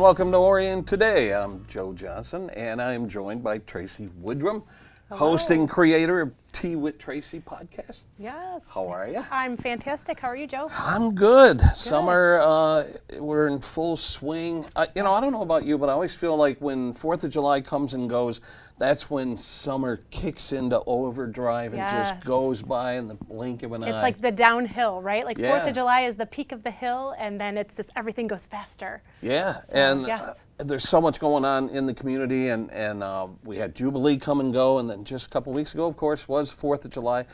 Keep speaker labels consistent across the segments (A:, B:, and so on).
A: welcome to Orion Today. I'm Joe Johnson, and I am joined by Tracy Woodrum, host and creator of Tea with Tracy podcast.
B: Yes.
A: How are you?
B: I'm fantastic. How are you, Joe?
A: I'm good. Summer, we're in full swing. I don't know about you, but I always feel like when 4th of July comes and goes, that's when summer kicks into overdrive and just goes by in the blink of an eye.
B: It's like the downhill, right? Like
A: Yeah.
B: 4th of July is the peak of the hill, and then it's just everything goes faster.
A: Yeah,
B: So,
A: and
B: yes.
A: There's so much going on in the community, and we had Jubilee come and go, and then just a couple weeks ago, of course, was 4th of July.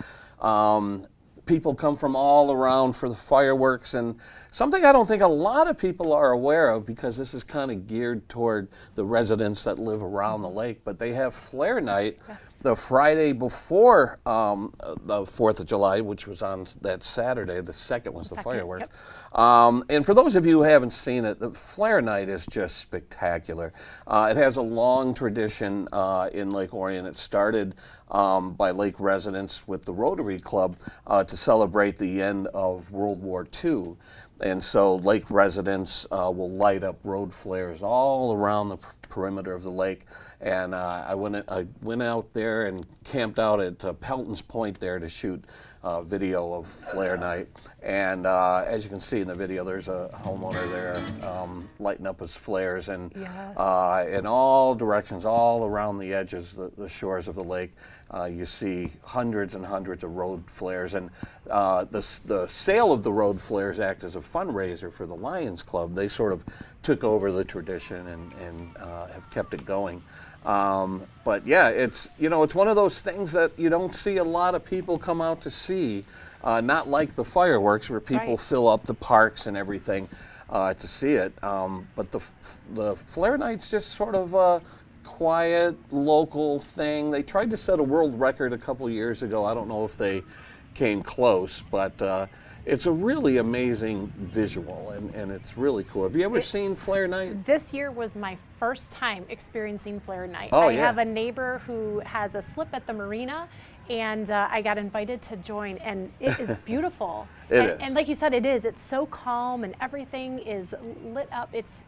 A: People come from all around for the fireworks, and something I don't think a lot of people are aware of, because this is kind of geared toward the residents that live around the lake, but they have Flare Night the Friday before the 4th of July, which was on that Saturday. The second was the fireworks. And for those of you who haven't seen it, the Flare Night is just spectacular. It has a long tradition in Lake Orion. It started by lake residents with the Rotary Club to celebrate the end of World War II. And so lake residents will light up road flares all around the perimeter of the lake. And I went out there and camped out at Pelton's Point there to shoot video of Flare Night. And as you can see in the video, there's a homeowner there lighting up his flares, and in all directions, all around the edges, the shores of the lake, you see hundreds and hundreds of road flares. And the sale of the road flares acts as a fundraiser for the Lions Club. They sort of took over the tradition and have kept it going. But yeah, it's one of those things that you don't see a lot of people come out to see, not like the fireworks where people fill up the parks and everything to see it. But the Flare Night's just sort of a quiet, local thing. They tried to set a world record a couple years ago. I don't know if they came close, but it's a really amazing visual, and it's really cool. Have you ever seen Flare Night?
B: This year was my first time experiencing Flare Night.
A: Oh,
B: I have a neighbor who has a slip at the marina, and I got invited to join, and it is beautiful.
A: It is.
B: And like you said, it is. It's so calm, and everything is lit up. It's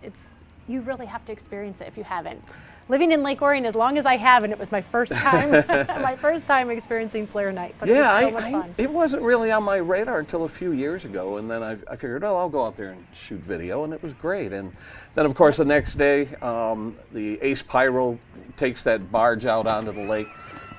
B: you really have to experience it if you haven't. Living in Lake Orion as long as I have, and it was my first time, my first time experiencing Flare Night. But it was so much fun.
A: It wasn't really on my radar until a few years ago, and then I figured, I'll go out there and shoot video, and it was great. And then, of course, the next day, the Ace Pyro takes that barge out onto the lake,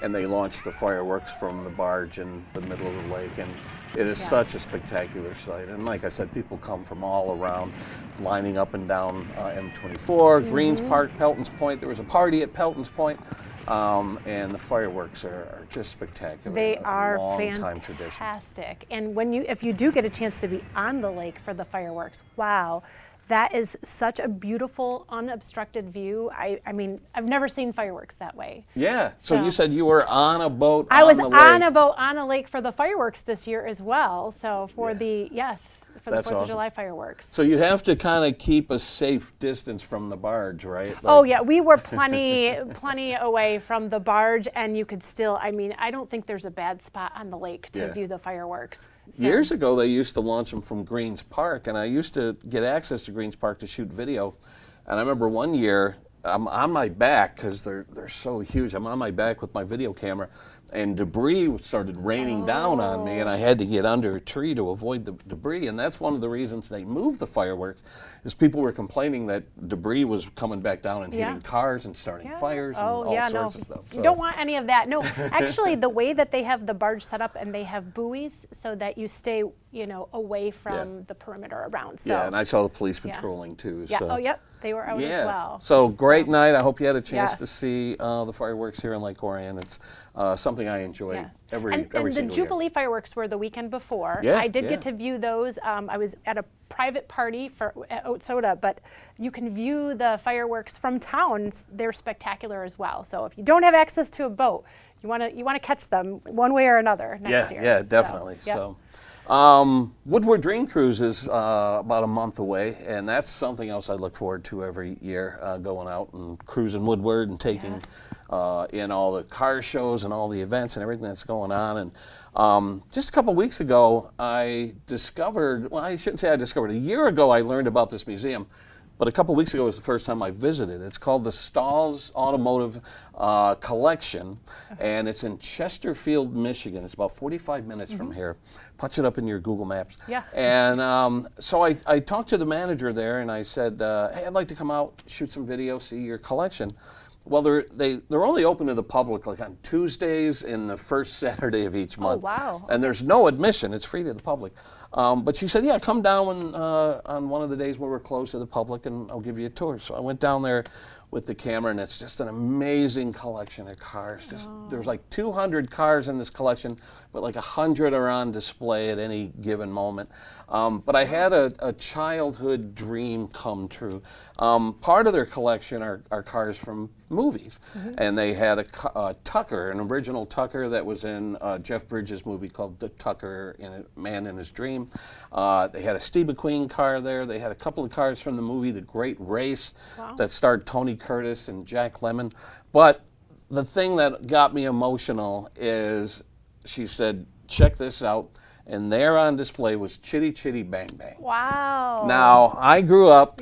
A: and they launch the fireworks from the barge in the middle of the lake, and it is such a spectacular sight. And like I said, people come from all around, lining up and down M24, Greens Park, Pelton's Point. There was a party at Pelton's Point, and the fireworks are just spectacular.
B: They are
A: long-time tradition.
B: Fantastic. And if you do get a chance to be on the lake for the fireworks, wow. That is such a beautiful, unobstructed view. I mean, I've never seen fireworks that way.
A: Yeah. So you said you were on a boat
B: I was
A: on the lake.
B: on a boat on a lake for the fireworks this year as well. So for the 4th of July fireworks.
A: So you have to kind of keep a safe distance from the barge, right?
B: Oh yeah, we were plenty away from the barge, and you could still, I mean, I don't think there's a bad spot on the lake to view the fireworks. So.
A: Years ago, they used to launch them from Greens Park, and I used to get access to Greens Park to shoot video. And I remember one year, I'm on my back because they're so huge. I'm on my back with my video camera, and debris started raining down on me, and I had to get under a tree to avoid the debris. And that's one of the reasons they moved the fireworks, is people were complaining that debris was coming back down and hitting cars and starting fires and all sorts of stuff. So.
B: You don't want any of that. No, actually, the way that they have the barge set up, and they have buoys so that you stay, away from the perimeter around. So.
A: Yeah, and I saw the police patrolling too.
B: Yeah.
A: So.
B: Oh, yep. They were out as well.
A: So great night. I hope you had a chance to see the fireworks here in Lake Orion. It's something I enjoy every single year.
B: And the Jubilee fireworks were the weekend before.
A: Yeah,
B: I did get to view those. I was at a private party at Oat Soda, but you can view the fireworks from town. They're spectacular as well. So if you don't have access to a boat, you want to catch them one way or another next year.
A: Yeah, definitely. So. Woodward Dream Cruise is about a month away, and that's something else I look forward to every year, going out and cruising Woodward and taking in all the car shows and all the events and everything that's going on. And just a couple weeks ago, I discovered, well, I shouldn't say I discovered, a year ago I learned about this museum but a couple weeks ago was the first time I visited. It's called the Stalls Automotive Collection, and it's in Chesterfield, Michigan. It's about 45 minutes from here. Punch it up in your Google Maps.
B: Yeah.
A: And so I talked to the manager there, and I said, hey, I'd like to come out, shoot some video, see your collection. Well, they're only open to the public like on Tuesdays and the first Saturday of each month.
B: Oh, wow.
A: And there's no admission; it's free to the public. But she said, "Yeah, come down on one of the days where we're closed to the public, and I'll give you a tour." So I went down there with the camera, and it's just an amazing collection of cars. There's like 200 cars in this collection, but like 100 are on display at any given moment. But I had a childhood dream come true. Part of their collection are cars from movies, and they had a Tucker, an original Tucker that was in Jeff Bridges' movie called The Tucker Man in His Dream. They had a Steve McQueen car there. They had a couple of cars from the movie The Great Race that starred Tony Curtis and Jack Lemmon. But the thing that got me emotional is she said, check this out. And there on display was Chitty Chitty Bang Bang.
B: Wow.
A: Now, I grew up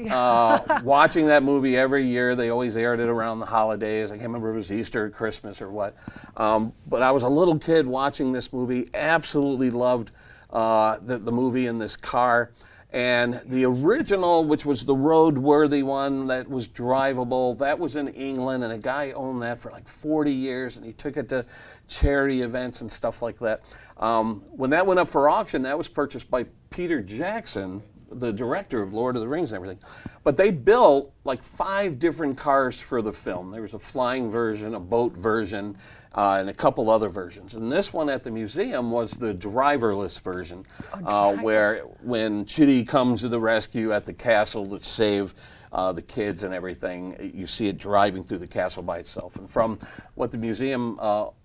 A: watching that movie every year. They always aired it around the holidays. I can't remember if it was Easter or Christmas or what. But I was a little kid watching this movie, absolutely loved the movie in this car. And the original, which was the roadworthy one that was drivable, that was in England, and a guy owned that for like 40 years, and he took it to charity events and stuff like that. When that went up for auction, that was purchased by Peter Jackson, the director of Lord of the Rings and everything. But they built like 5 different cars for the film. There was a flying version, a boat version, and a couple other versions. And this one at the museum was the driverless version, where when Chitty comes to the rescue at the castle to save the kids and everything, you see it driving through the castle by itself. And from what the museum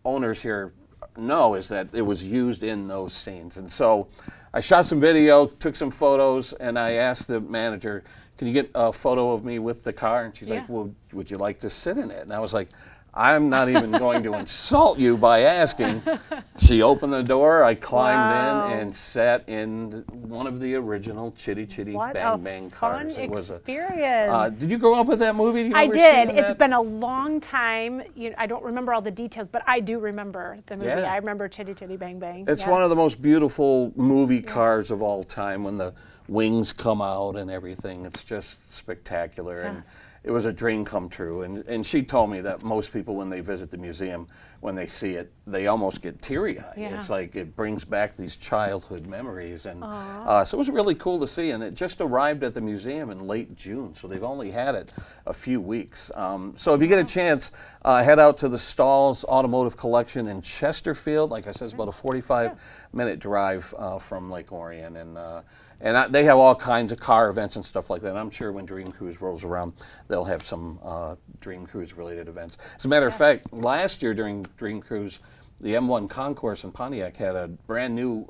A: owners here know is that it was used in those scenes. And so I shot some video, took some photos, and I asked the manager, can you get a photo of me with the car? And she's like, well, would you like to sit in it? And I was like, I'm not even going to insult you by asking. She opened the door, I climbed in and sat in one of the original Chitty Chitty Bang Bang cars.
B: Fun experience.
A: Did you grow up with that movie? Do you
B: I did. It's
A: that?
B: been a long time. I don't remember all the details, but I do remember the movie. I remember Chitty Chitty Bang Bang.
A: It's one of the most beautiful movie cars of all time when the wings come out and everything. It's just spectacular. And it was a dream come true. And she told me that most people, when they visit the museum, when they see it, they almost get teary-eyed. It's like it brings back these childhood memories. And so it was really cool to see. And it just arrived at the museum in late June, so they've only had it a few weeks. So if you get a chance, head out to the Stalls Automotive Collection in Chesterfield. Like I said, it's about a 45-minute drive from Lake Orion. And they have all kinds of car events and stuff like that. And I'm sure when Dream Cruise rolls around, they'll have some Dream Cruise related events. As a matter of fact, last year during Dream Cruise, the M1 Concourse in Pontiac had a brand new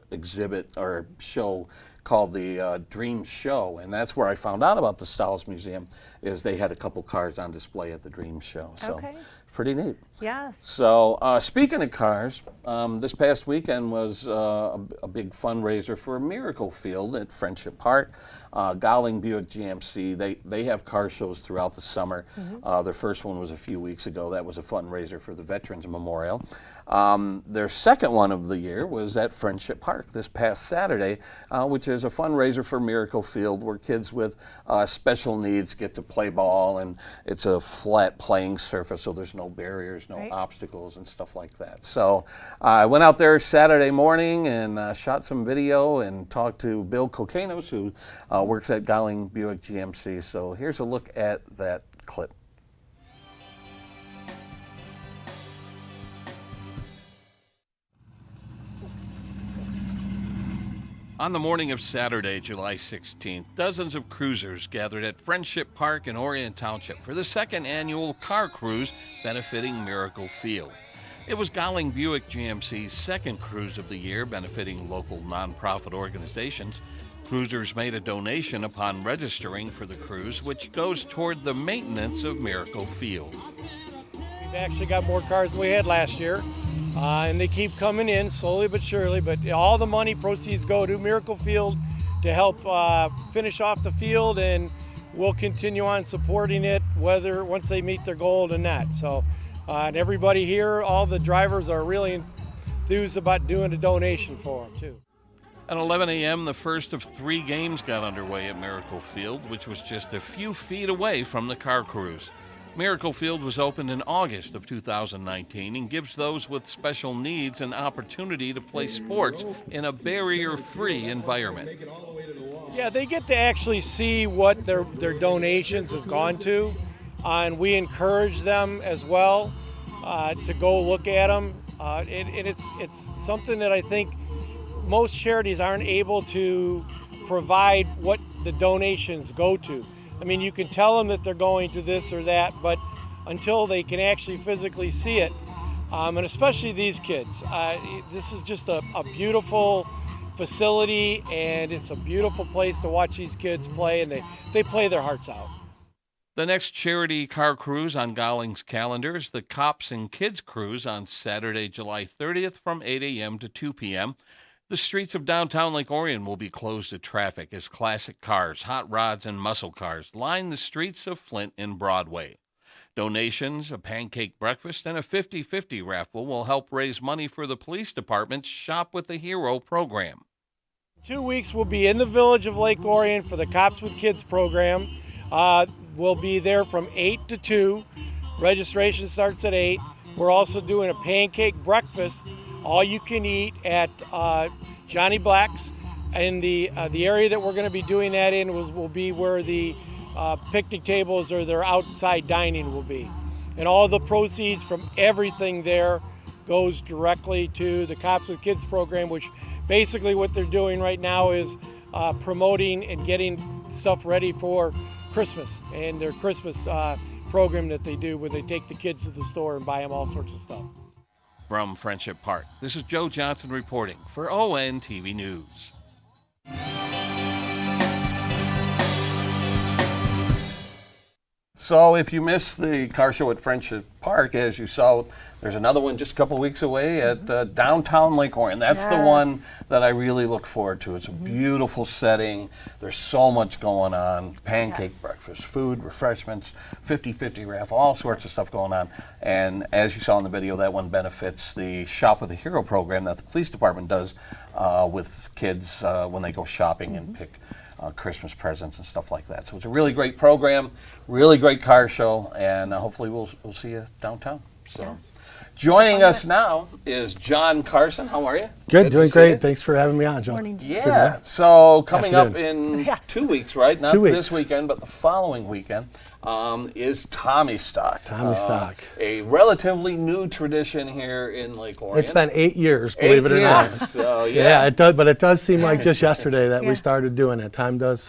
A: exhibit or show called the Dream Show, and that's where I found out about the Stalls Museum, is they had a couple cars on display at the Dream Show. So pretty neat.
B: Yes.
A: So speaking of cars, this past weekend was a big fundraiser for Miracle Field at Friendship Park. Gowling Buick GMC, they have car shows throughout the summer. Their first one was a few weeks ago. That was a fundraiser for the Veterans Memorial. Their second one of the year was at Friendship Park this past Saturday, which is a fundraiser for Miracle Field, where kids with special needs get to play ball, and it's a flat playing surface, so there's no barriers, no obstacles and stuff like that. So I went out there Saturday morning and shot some video and talked to Bill Kokanos, who works at Gowling Buick GMC. So here's a look at that clip. On the morning of Saturday, July 16th, dozens of cruisers gathered at Friendship Park in Orion Township for the second annual car cruise benefiting Miracle Field. It was Gowling Buick GMC's second cruise of the year benefiting local nonprofit organizations. Cruisers made a donation upon registering for the cruise, which goes toward the maintenance of Miracle Field.
C: We've actually got more cars than we had last year. And they keep coming in slowly but surely, but all the money proceeds go to Miracle Field to help finish off the field and we'll continue on supporting it, whether once they meet their goal or not. So, and everybody here, all the drivers are really enthused about doing a donation for them too.
A: At 11 a.m., the first of 3 games got underway at Miracle Field, which was just a few feet away from the car cruise. Miracle Field was opened in August of 2019 and gives those with special needs an opportunity to play sports in a barrier-free environment.
C: Yeah, they get to actually see what their donations have gone to, and we encourage them as well to go look at them. And it's something that I think most charities aren't able to provide what the donations go to. I mean, you can tell them that they're going to this or that, but until they can actually physically see it, and especially these kids, this is just a beautiful facility, and it's a beautiful place to watch these kids play, and they play their hearts out.
A: The next charity car cruise on Gowling's calendar is the Cops and Kids Cruise on Saturday, July 30th from 8 a.m. to 2 p.m. The streets of downtown Lake Orion will be closed to traffic as classic cars, hot rods, and muscle cars line the streets of Flint and Broadway. Donations, a pancake breakfast, and a 50-50 raffle will help raise money for the police department's Shop with the Hero program.
C: 2 weeks we'll be in the village of Lake Orion for the Cops with Kids program. We'll be there from 8 to 2. Registration starts at 8. We're also doing a pancake breakfast, all you can eat at Johnny Black's. And the area that we're going to be doing that in will be where the picnic tables or their outside dining will be. And all the proceeds from everything there goes directly to the Cops with Kids program, which basically what they're doing right now is promoting and getting stuff ready for Christmas and their Christmas program that they do where they take the kids to the store and buy them all sorts of stuff.
A: From Friendship Park, this is Joe Johnson reporting for ONTV News. So if you missed the car show at Friendship Park, as you saw, there's another one just a couple of weeks away at downtown Lake Orion. That's the one that I really look forward to. It's a beautiful setting. There's so much going on. Pancake breakfast, food, refreshments, 50-50 raffle, all sorts of stuff going on. And as you saw in the video, that one benefits the Shop with a Hero program that the police department does with kids when they go shopping and pick Christmas presents and stuff like that. So it's a really great program, really great car show, and hopefully we'll see you downtown. So, joining us now is John Carson. How are you?
D: Good, doing great. Thanks for having me on, John.
B: Morning.
A: Yeah. So coming up
D: Afternoon.
A: in 2 weeks, right? Not
D: 2 weeks.
A: this weekend, but the following weekend is Tommystock.
D: Tommystock.
A: A relatively new tradition here in Lake Orion.
D: It's been 8 years, believe it or not.
A: So,
D: Yeah, it does, but it does seem like just yesterday that we started doing it. Time does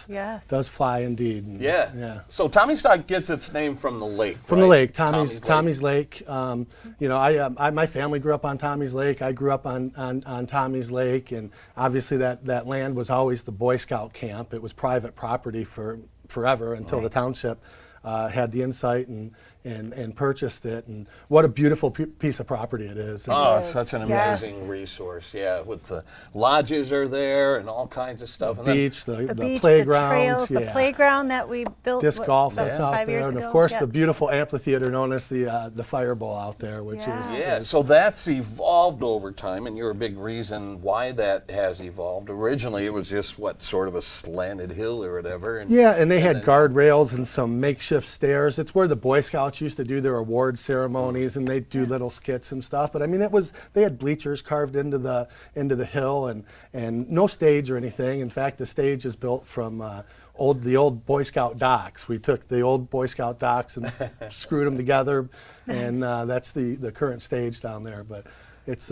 D: fly indeed. And,
A: yeah. So Tommystock gets its name from the lake.
D: From
A: right?
D: the lake, Tommy's Lake. You know, my family grew up on Tommy's Lake. I grew up on Tommy's Lake, and obviously that land was always the Boy Scout camp. It was private property for forever until the township had the insight and purchased it. And what a beautiful piece of property it is.
A: Oh, it's such an amazing resource. Yeah, with the lodges are there and all kinds of stuff.
D: The beach, the
B: beach,
D: playground,
B: the trails, the playground that we built.
D: Disc golf that's out
B: 5
D: there,
B: years
D: and
B: ago?
D: of course the beautiful amphitheater known as the Fire Bowl out there, which is
A: So that's evolved over time, and you're a big reason why that has evolved. Originally, it was just sort of a slanted hill or whatever. And
D: they had guardrails and some makeshift stairs. It's where the Boy Scouts used to do their award ceremonies, and they'd do little skits and stuff. But I mean, they had bleachers carved into the hill, and no stage or anything. In fact, the stage is built from the old Boy Scout docks. We took the old Boy Scout docks and screwed them together, and that's the current stage down there. But it's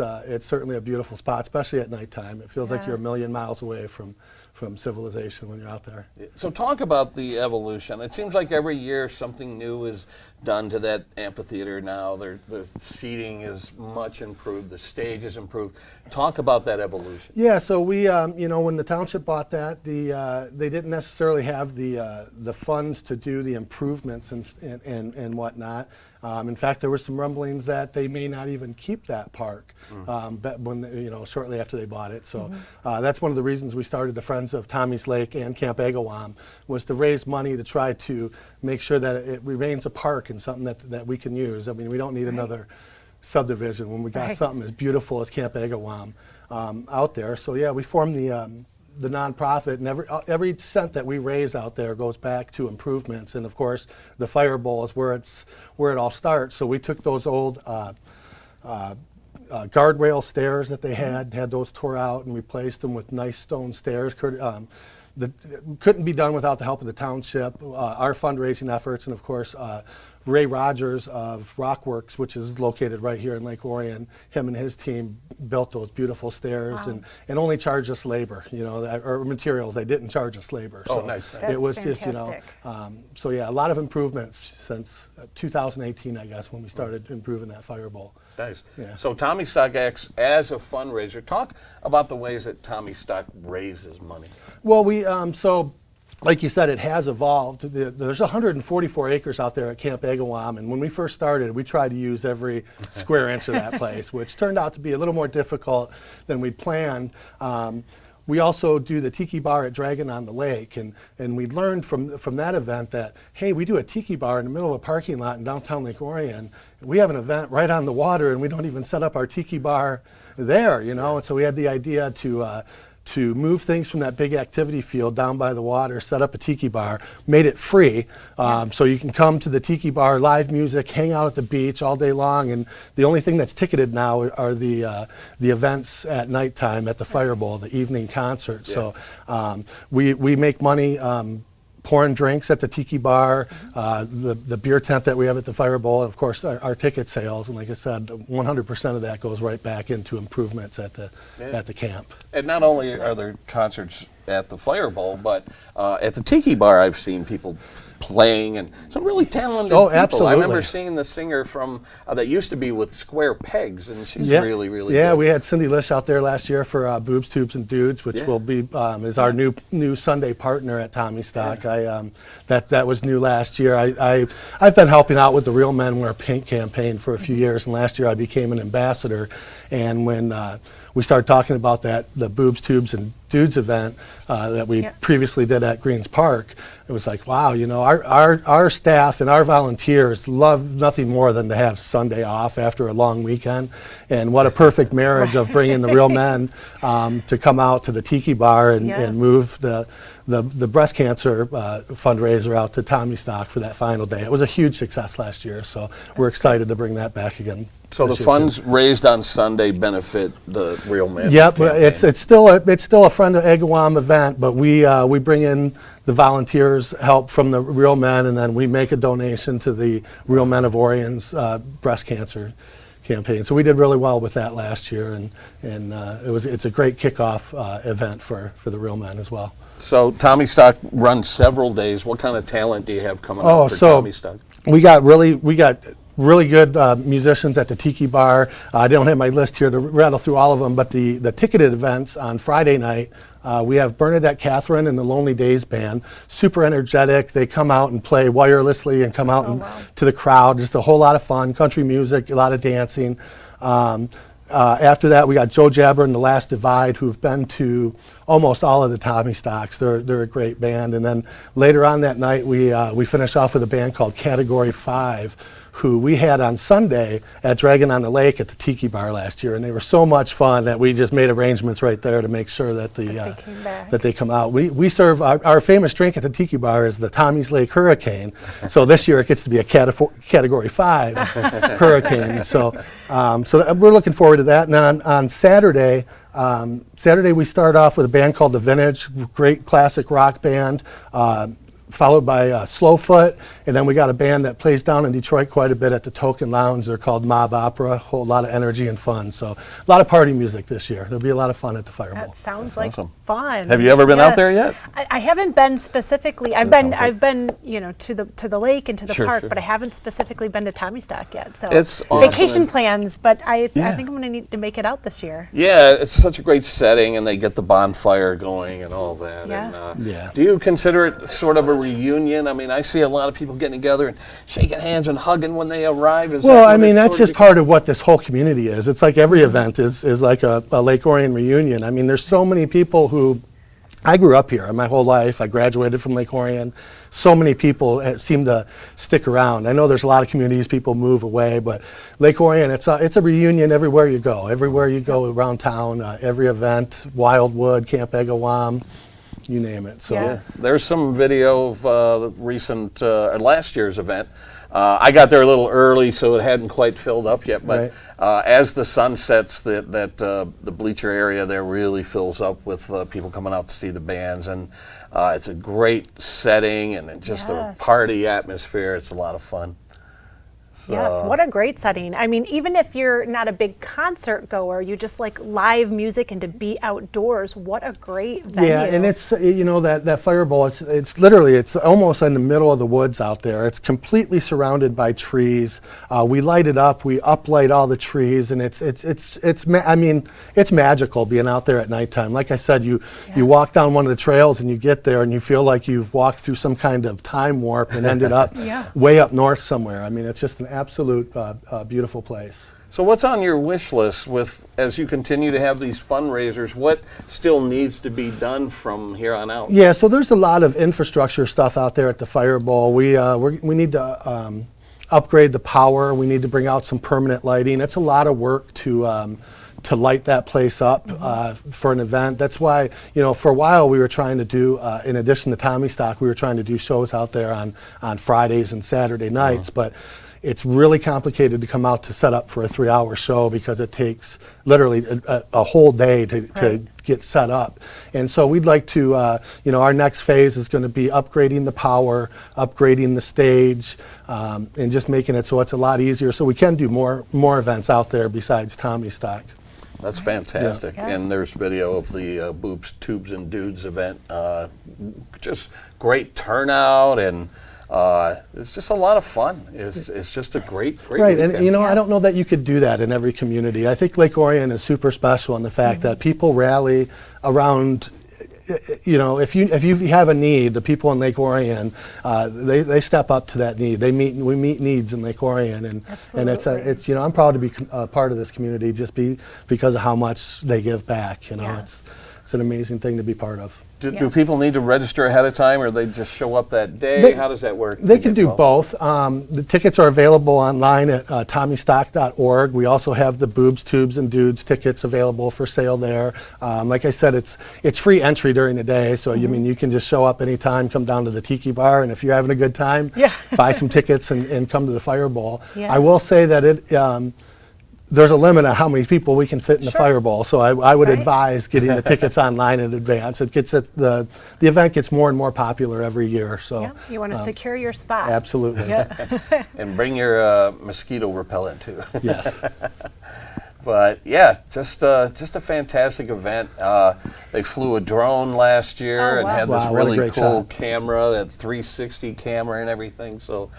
D: certainly a beautiful spot, especially at nighttime. It feels like you're a million miles away from civilization when you're out there.
A: So talk about the evolution. It seems like every year something new is done to that amphitheater now. The seating is much improved. The stage is improved. Talk about that evolution.
D: Yeah, so we, when the township bought that, they didn't necessarily have the funds to do the improvements and whatnot. In fact, there were some rumblings that they may not even keep that park shortly after they bought it. So that's one of the reasons we started the Friends objectives of Tommy's Lake and Camp Agawam was to raise money to try to make sure that it remains a park and something that we can use. I mean, we don't need another subdivision when we got something as beautiful as Camp Agawam out there. So yeah, we formed the nonprofit, and every cent that we raise out there goes back to improvements. And of course, the fire bowl is where it all starts. So we took those old guardrail stairs that they had those tore out and replaced them with nice stone stairs. Couldn't be done without the help of the township, our fundraising efforts, and of course Ray Rogers of Rockworks, which is located right here in Lake Orion. Him and his team built those beautiful stairs and only charged us labor, or materials. They didn't charge us labor.
A: Oh,
D: so
A: nice.
B: That's
D: it was
B: fantastic.
D: just, so yeah, a lot of improvements since 2018, I guess, when we started improving that fire bowl.
A: Nice.
D: Yeah.
A: So Tommystock acts as a fundraiser. Talk about the ways that Tommystock raises money.
D: Well, so like you said, it has evolved. There's 144 acres out there at Camp Agawam, and when we first started, we tried to use every square inch of that place, which turned out to be a little more difficult than we planned. We also do the tiki bar at Dragon on the Lake, and we learned from that event that, hey, we do a tiki bar in the middle of a parking lot in downtown Lake Orion. We have an event right on the water, and we don't even set up our tiki bar there, And so we had the idea to move things from that big activity field down by the water, set up a tiki bar, made it free, so you can come to the tiki bar, live music, hang out at the beach all day long, and the only thing that's ticketed now are the events at nighttime at the Fire Bowl, the evening concert. So we make money pouring drinks at the tiki bar, the beer tent that we have at the Fire Bowl, and of course our ticket sales. And like I said, 100% of that goes right back into improvements at the camp.
A: And not only are there concerts at the Fire Bowl, but at the Tiki Bar, I've seen people playing and some really talented people.
D: Absolutely.
A: I remember seeing the singer from that used to be with Square Pegs, and she's really good.
D: Yeah, we had Cindy Lish out there last year for Boobs, Tubes, and Dudes, which will be is our new Sunday partner at Tommystock. That was new last year. I've been helping out with the Real Men Wear Pink campaign for a few years, and last year I became an ambassador. And when we started talking about the Boobs, Tubes, and Dudes event that we previously did at Greens Park, it was like, wow, our staff and our volunteers love nothing more than to have Sunday off after a long weekend. And what a perfect marriage of bringing the Real Men to come out to the Tiki Bar and move the breast cancer fundraiser out to Tommystock for that final day. It was a huge success last year, so we're excited to bring that back again.
A: So the funds raised on Sunday benefit the Real Men.
D: Yep, it's still a Friend of Agawam event, but we bring in the volunteers' help from the Real Men, and then we make a donation to the Real Men of Orion's breast cancer campaign. So we did really well with that last year, and it's a great kickoff event for the Real Men as well.
A: So Tommystock runs several days. What kind of talent do you have coming up for Tommystock?
D: We got really good musicians at the Tiki Bar. I don't have my list here to rattle through all of them, but the ticketed events on Friday night, we have Bernadette Catherine and the Lonely Days Band. Super energetic. They come out and play wirelessly and come out to the crowd. Just a whole lot of fun. Country music, a lot of dancing. After that, we got Joe Jabber and the Last Divide, who've been to almost all of the Tommystocks. They're a great band. And then later on that night, we finish off with a band called Category 5, who we had on Sunday at Dragon on the Lake at the Tiki Bar last year, and they were so much fun that we just made arrangements right there to make sure that they come out. We serve our famous drink at the Tiki Bar is the Tommy's Lake Hurricane. So this year it gets to be a Category 5 Hurricane. So we're looking forward to that. And then on Saturday we start off with a band called The Vintage, great classic rock band. Followed by Slowfoot, and then we got a band that plays down in Detroit quite a bit at the Token Lounge. They're called Mob Opera. A whole lot of energy and fun. So a lot of party music this year. There'll be a lot of fun at the Fire Bowl.
B: That sounds like fun.
A: Have you ever been out there yet?
B: I haven't been specifically. I've been to the lake and to the park, but I haven't specifically been to Tommystock yet. So
A: it's awesome.
B: Vacation plans, but I think I'm going to need to make it out this year.
A: Yeah, it's such a great setting, and they get the bonfire going and all that.
B: Yes.
A: And, do you consider it sort of a reunion? I mean, I see a lot of people getting together and shaking hands and hugging when they arrive.
D: That's just part of what this whole community is. It's like every event is like a Lake Orion reunion. I mean, there's so many people who I grew up here my whole life. I graduated from Lake Orion. So many people seem to stick around. I know there's a lot of communities people move away, but Lake Orion, it's a reunion everywhere you go. Everywhere you go around town, every event, Wildwood, Camp Agawam, you name it. So
B: Yes.
A: There's some video of the recent last year's event. I got there a little early, so it hadn't quite filled up yet. But as the sun sets, the bleacher area there really fills up with people coming out to see the bands, and it's a great setting and just a party atmosphere. It's a lot of fun. So,
B: Yes, what a great setting. I mean, even if you're not a big concert goer, you just like live music and to be outdoors, what a great venue.
D: yeah, and it's that fire bowl. It's literally almost in the middle of the woods out there. It's completely surrounded by trees. We light it up. We uplight all the trees, and it's magical being out there at nighttime. Like I said, you walk down one of the trails and you get there and you feel like you've walked through some kind of time warp and ended up way up north somewhere. I mean, it's just an absolute beautiful place.
A: So what's on your wish list as you continue to have these fundraisers? What still needs to be done from here on out?
D: Yeah, so there's a lot of infrastructure stuff out there at the Fire Bowl. We need to upgrade the power. We need to bring out some permanent lighting. It's a lot of work to light that place up for an event. That's why, for a while we were trying to do, in addition to Tommystock, we were trying to do shows out there on Fridays and Saturday nights, but it's really complicated to come out to set up for a 3-hour show because it takes literally a whole day to get set up. And so we'd like to, our next phase is going to be upgrading the power, upgrading the stage, and just making it so it's a lot easier so we can do more events out there besides Tommystock.
A: That's fantastic.
B: Yes.
A: And there's video of the Boobs, Tubes, and Dudes event. Just great turnout, and it's just a lot of fun. It's just a great
D: Right,
A: weekend.
D: and I don't know that you could do that in every community. I think Lake Orion is super special in the fact that people rally around. If you have a need, the people in Lake Orion, they step up to that need. We meet needs in Lake Orion, and it's I'm proud to be a part of this community just because of how much they give back. It's an amazing thing to be part of.
A: Do people need to register ahead of time, or they just show up that day? How does that work?
D: They can do both. The tickets are available online at Tommystock.org. We also have the Boobs, Tubes, and Dudes tickets available for sale there. Like I said, it's free entry during the day, so you can just show up anytime, come down to the Tiki Bar, and if you're having a good time, buy some tickets and come to the Fire Bowl. I will say that there's a limit on how many people we can fit in the Fire Bowl, so I would advise getting the tickets online in advance. The event gets more and more popular every year. So
B: you want to secure your spot.
D: Absolutely.
A: And bring your mosquito repellent too.
D: Yes.
A: But yeah, just a fantastic event. They flew a drone last year and had this really cool camera, that 360 camera and everything. So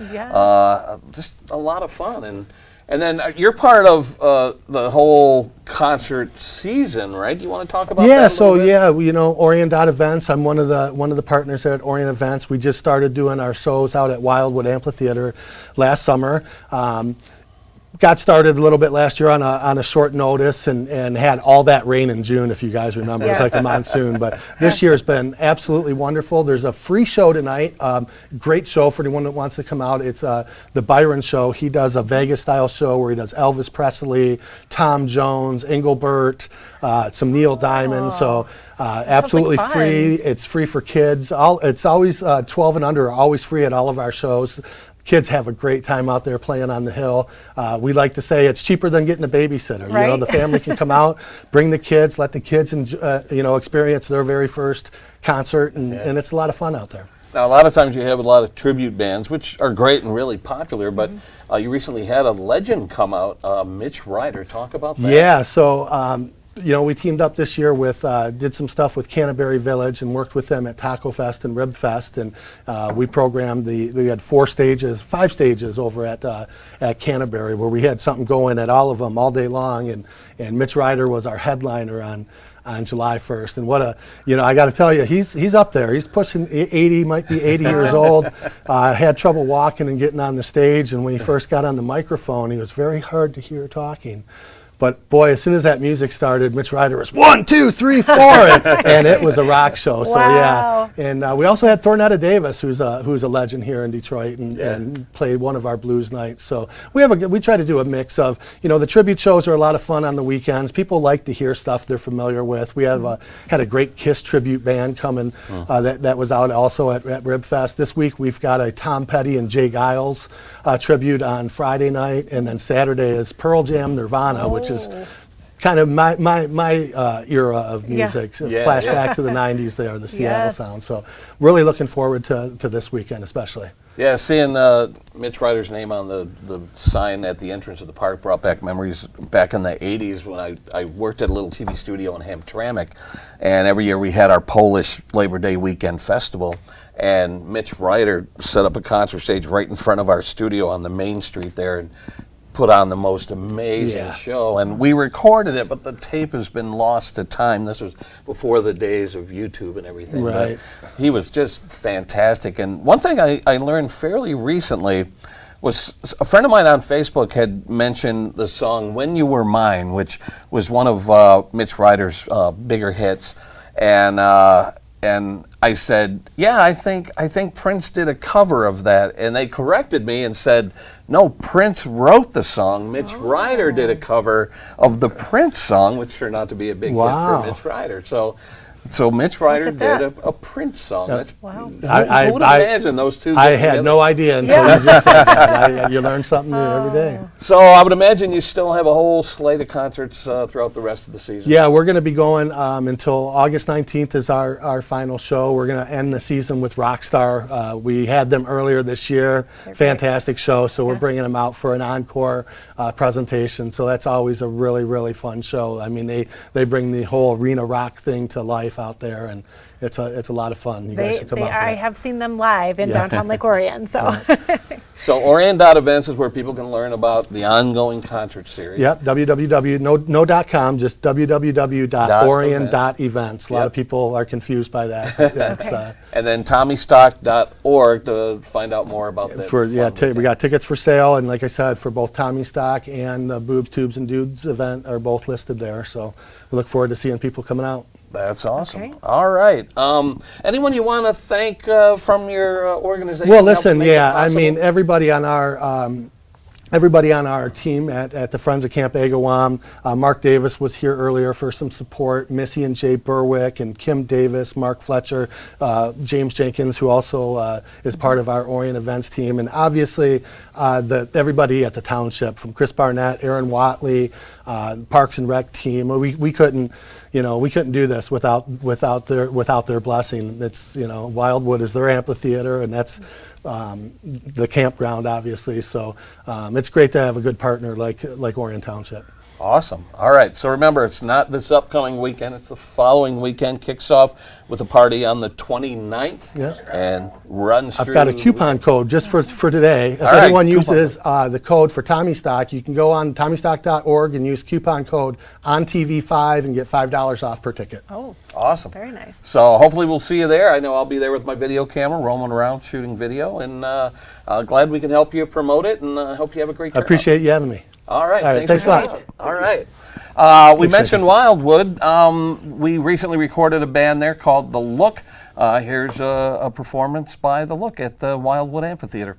A: just a lot of fun. And then you're part of the whole concert season, right? You want to talk about that?
D: Orion Events. I'm one of the partners there at Orion Events. We just started doing our shows out at Wildwood Amphitheater last summer. Got started a little bit last year on a short notice and had all that rain in June, if you guys remember. It was like a monsoon. But this year has been absolutely wonderful. There's a free show tonight. Great show for anyone that wants to come out. It's the Byron Show. He does a Vegas-style show where he does Elvis Presley, Tom Jones, Engelbert, some Neil Diamond. So absolutely free. It's free for kids. It's always 12 and under are always free at all of our shows. Kids have a great time out there playing on the hill. We like to say it's cheaper than getting a babysitter.
B: Right?
D: The family can come out, bring the kids, let the kids experience their very first concert, and it's a lot of fun out there.
A: Now, a lot of times you have a lot of tribute bands, which are great and really popular, but you recently had a legend come out, Mitch Ryder. Talk about that.
D: Yeah, so we teamed up this year with, did some stuff with Canterbury Village and worked with them at Taco Fest and Rib Fest, and we programmed we had 5 stages over at Canterbury, where we had something going at all of them all day long, and Mitch Ryder was our headliner on July 1st. And I got to tell you, he's up there. He's pushing 80, might be 80 years old. Had trouble walking and getting on the stage, and when he first got on the microphone, he was very hard to hear talking. But boy, as soon as that music started, Mitch Ryder was 1, 2, 3, 4, and it was a rock show. So
B: Wow.
D: yeah, and we also had Thornetta Davis, who's a legend here in Detroit, and played one of our blues nights. So we try to do a mix of, the tribute shows are a lot of fun on the weekends. People like to hear stuff they're familiar with. We have had a great Kiss tribute band coming that was out also at Ribfest. This week we've got a Tom Petty and Jay Giles tribute on Friday night, and then Saturday is Pearl Jam Nirvana, which is kind of my era of music. Flashback to the 90s there, the Seattle sound. So really looking forward to this weekend especially.
A: Yeah, seeing Mitch Ryder's name on the sign at the entrance of the park brought back memories back in the 80s when I worked at a little TV studio in Hamtramck, and every year we had our Polish Labor Day weekend festival, and Mitch Ryder set up a concert stage right in front of our studio on the main street there and put on the most amazing show. And we recorded it, but the tape has been lost to time. This was before the days of YouTube and everything.
D: Right.
A: But he was just fantastic. And one thing I learned fairly recently was a friend of mine on Facebook had mentioned the song When You Were Mine, which was one of Mitch Ryder's bigger hits. And I said, yeah, I think Prince did a cover of that. And they corrected me and said, no, Prince wrote the song. Mitch Ryder did a cover of the Prince song, which turned out to be a big hit for Mitch Ryder. So Mitch Ryder did a Prince song. That's,
B: wow.
A: who would imagine those two?
D: I had no idea until you just said that. You learn something new every day.
A: So I would imagine you still have a whole slate of concerts throughout the rest of the season.
D: Yeah, we're going to be going until August 19th is our final show. We're going to end the season with Rockstar. We had them earlier this year. Fantastic show. So we're bringing them out for an encore presentation. So that's always a really, really fun show. I mean, they bring the whole arena rock thing to life out there, and it's a lot of fun. You guys should come out for that.
B: I have seen them live in downtown Lake Orion. So,
A: So Orion.events is where people can learn about the ongoing concert series.
D: Yep, no.com, just www.orion.events. A lot of people are confused by that.
A: And then Tommystock.org to find out more about that.
D: We got tickets for sale, and like I said, for both Tommystock and the Boobs, Tubes, and Dudes event are both listed there. So we look forward to seeing people coming out.
A: That's awesome.
B: Okay.
A: All right. Anyone you want to thank from your organization?
D: Well, listen, I mean, everybody on our team at the Friends of Camp Agawam. Mark Davis was here earlier for some support. Missy and Jay Berwick and Kim Davis, Mark Fletcher, James Jenkins, who also is part of our Orion events team, and obviously everybody at the township, from Chris Barnett, Aaron Watley, Parks and Rec team. We couldn't do this without their blessing. It's Wildwood is their amphitheater, and that's the campground, obviously. So it's great to have a good partner like Orion Township.
A: Awesome. All right. So remember, it's not this upcoming weekend. It's the following weekend. Kicks off with a party on the 29th and runs through.
D: I've got a coupon code just for today. If anyone uses the code for Tommystock, you can go on Tommystock.org and use coupon code ONTV5 and get $5 off per ticket.
B: oh,
A: Awesome.
B: very nice.
A: So hopefully we'll see you there. I know I'll be there with my video camera, roaming around shooting video, and glad we can help you promote it, and I hope you have a great
D: I
A: turnout.
D: appreciate you having me.
A: All right.
D: Thanks a lot.
A: coming out. All right. We mentioned Wildwood. We recently recorded a band there called The Look. Here's a performance by The Look at the Wildwood Amphitheater.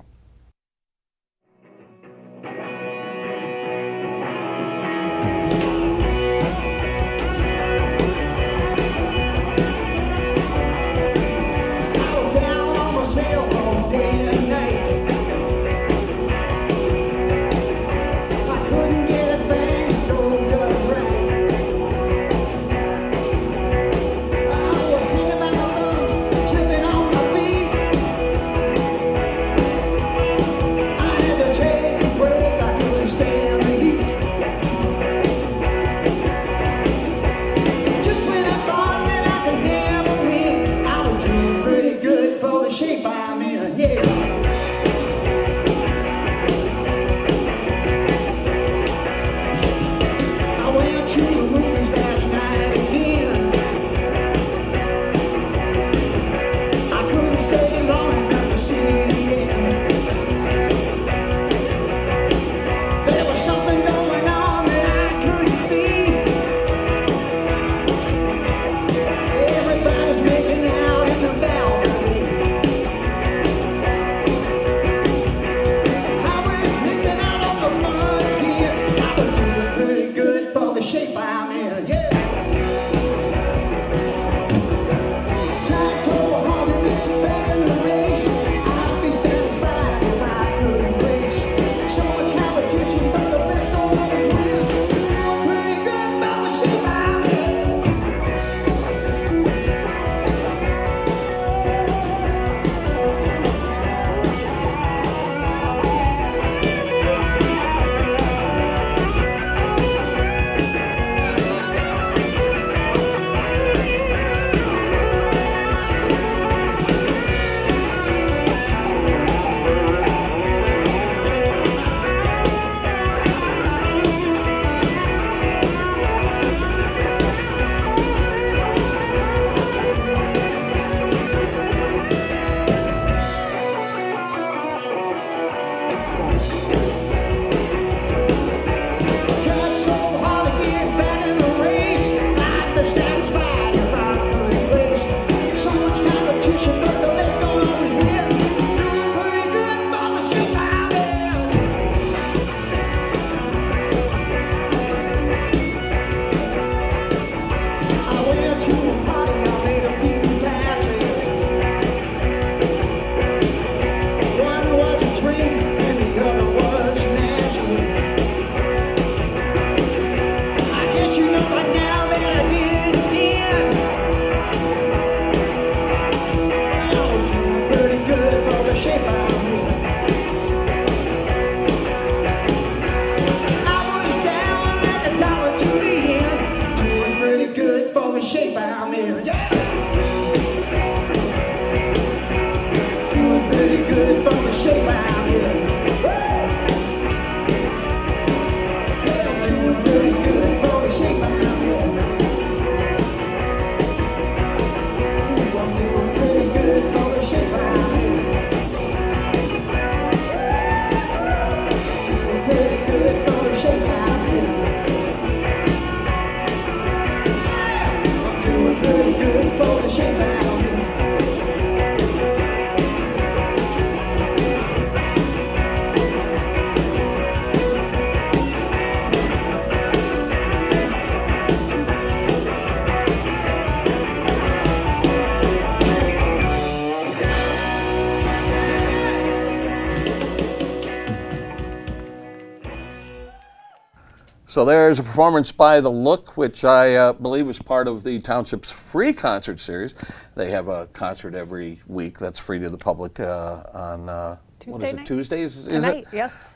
A: So there's a performance by The Look, which I believe was part of the township's free concert series. They have a concert every week that's free to the public on
B: Tuesday night?
A: Tuesdays, is
B: Tonight,
A: it?
B: yes.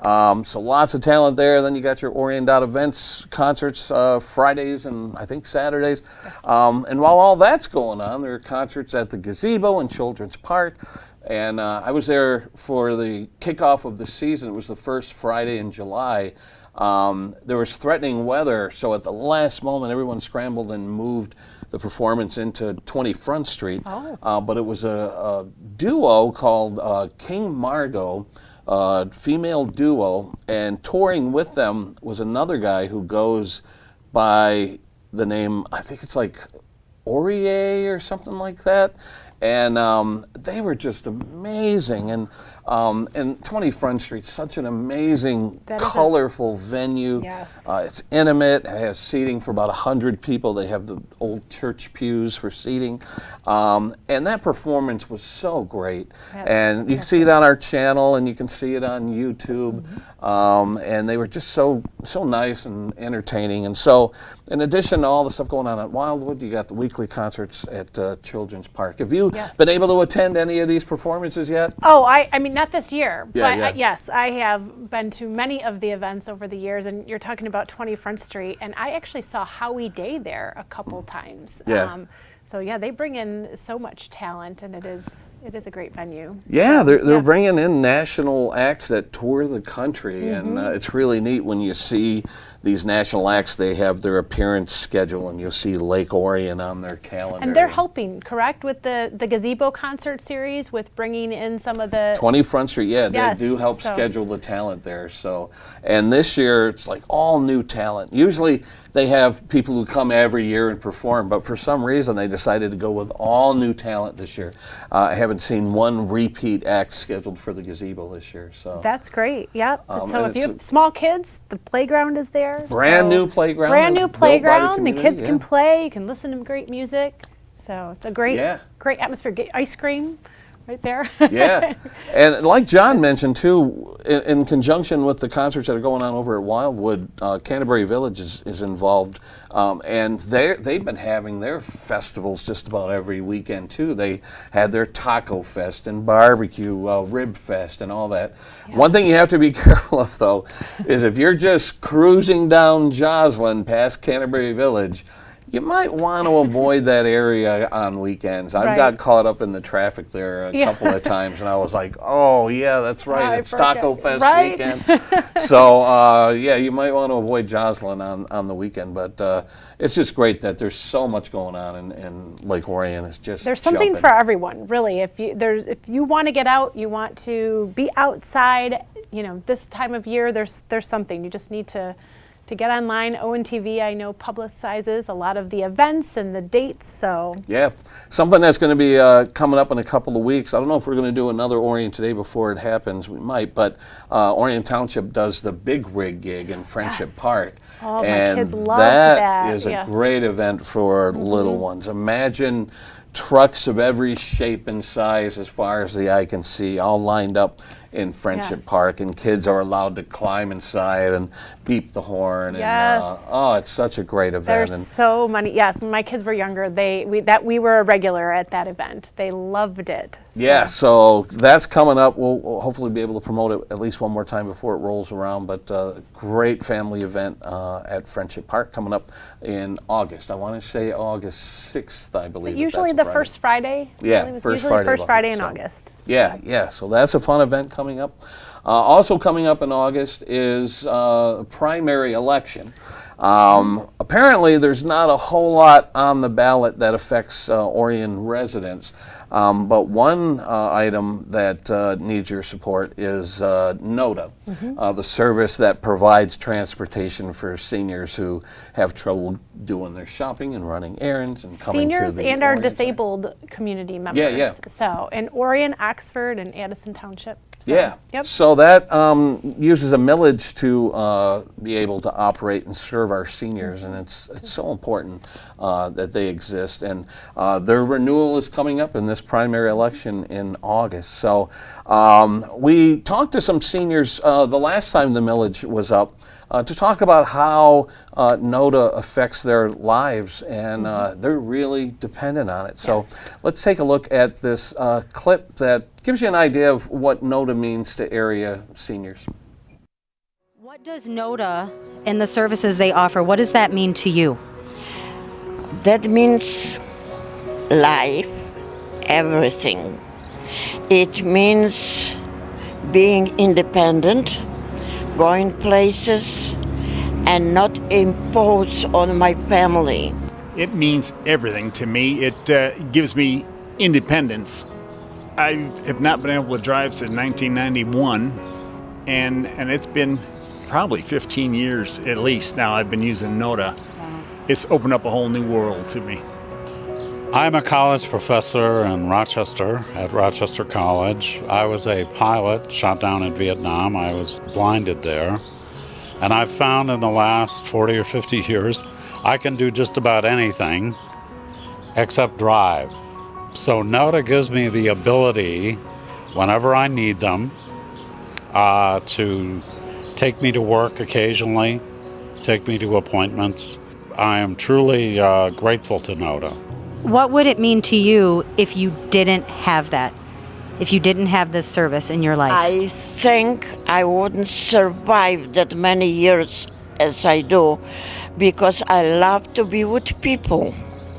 A: So lots of talent there. Then you got your Orion Events concerts Fridays and I think Saturdays. And while all that's going on, there are concerts at the Gazebo and Children's Park. And I was there for the kickoff of the season. It was the first Friday in July. There was threatening weather, so at the last moment, everyone scrambled and moved the performance into 20 Front Street.
B: Oh.
A: But it was a duo called King Margot, female duo, and touring with them was another guy who goes by the name, I think it's like Orie or something like that. And they were just amazing. And 20 Front Street, such an amazing, colorful venue.
B: Yes.
A: It's intimate. It has seating for about 100 people. They have the old church pews for seating. And that performance was so great. And you can see it on our channel, and you can see it on YouTube. And they were just so nice and entertaining. And so, in addition to all the stuff going on at Wildwood, you got the weekly concerts at Children's Park. Have you been able to attend any of these performances yet?
B: Oh, I mean, not this year,
A: Yeah,
B: but yes, I have been to many of the events over the years, and you're talking about 20 Front Street, and I actually saw Howie Day there a couple times.
A: Yeah.
B: So yeah, they bring in so much talent, and it is a great venue.
A: Yeah, they're bringing in national acts that tour the country, and it's really neat when you see these national acts. They have their appearance schedule, and you'll see Lake Orion on their calendar.
B: And they're helping, correct, with the Gazebo concert series, with bringing in some of the
A: 20 Front Street, yeah,
B: Yes,
A: they do help
B: so-
A: schedule the talent there. So, and this year it's like all new talent. Usually they have people who come every year and perform, but for some reason they decided to go with all new talent this year. I haven't seen one repeat act scheduled for the Gazebo this year. So
B: That's great. Yep. So
A: and
B: if you
A: it's
B: have small kids, the playground is there.
A: brand new playground.
B: Brand new
A: built by the
B: playground. The
A: community,
B: kids
A: yeah.
B: can play. You can listen to great music. So it's a great atmosphere. Get ice cream right there.
A: Yeah, and like John mentioned too, in conjunction with the concerts that are going on over at Wildwood, Canterbury Village is involved, and they've been having their festivals just about every weekend too. They had their Taco Fest and Barbecue Rib Fest and all that. Yeah. One thing you have to be careful of though is if you're just cruising down Joslin past Canterbury Village, you might want to avoid that area on weekends. I've got caught up in the traffic there a couple of times, and I was like, oh, yeah, that's right. It's Taco Fest weekend. So, yeah, you might want to avoid Joslin on the weekend. But it's just great that there's so much going on in Lake Orion. It's just
B: There's something for everyone, really. If you want to get out, you want to be outside, this time of year, there's something. You just need to get online. ONTV, I know, publicizes a lot of the events and the dates, so.
A: Yeah, something that's going to be coming up in a couple of weeks. I don't know if we're going to do another Orion Today before it happens. We might, but Orion Township does the Big Rig gig in Friendship Park.
B: Oh,
A: and
B: my kids love that.
A: That is a great event for little ones. Imagine trucks of every shape and size as far as the eye can see, all lined up in Friendship Park, and kids are allowed to climb inside and beep the horn. And it's such a great event.
B: There's so many. Yes, when my kids were younger, we were a regular at that event. They loved it.
A: Yeah, so that's coming up. We'll hopefully be able to promote it at least one more time before it rolls around. But great family event at Friendship Park coming up in August. I want to say August 6th, I believe.
B: Usually the first Friday.
A: Yeah,
B: first Friday in August.
A: Yeah. So that's a fun event coming up. Also coming up in August is a primary election. Apparently, there's not a whole lot on the ballot that affects Orion residents, but one item that needs your support is NOTA, the service that provides transportation for seniors who have trouble doing their shopping and running errands and coming
B: seniors
A: to the
B: and our
A: Orion
B: disabled community members.
A: Yeah.
B: So in Orion, Oxford, and Addison Township. So,
A: Yeah.
B: Yep.
A: So that uses a millage to be able to operate and serve our seniors, and it's so important that they exist. And their renewal is coming up in this primary election in August. So we talked to some seniors the last time the millage was up. to talk about how NODA affects their lives, and they're really dependent on it. So let's take a look at this clip that gives you an idea of what NODA means to area seniors.
E: What does NODA and the services they offer, what does that mean to you?
F: That means life, everything. It means being independent, going places, and not impose on my family.
G: It means everything to me. It gives me independence. I have not been able to drive since 1991, and it's been probably 15 years at least now I've been using NODA. It's opened up a whole new world to me.
H: I'm a college professor in Rochester, at Rochester College. I was a pilot shot down in Vietnam. I was blinded there. And I've found in the last 40 or 50 years, I can do just about anything except drive. So NODA gives me the ability, whenever I need them, to take me to work occasionally, take me to appointments. I am truly grateful to NODA.
E: What would it mean to you if you didn't have that? If you didn't have this service in your life?
F: I think I wouldn't survive that many years as I do, because I love to be with people.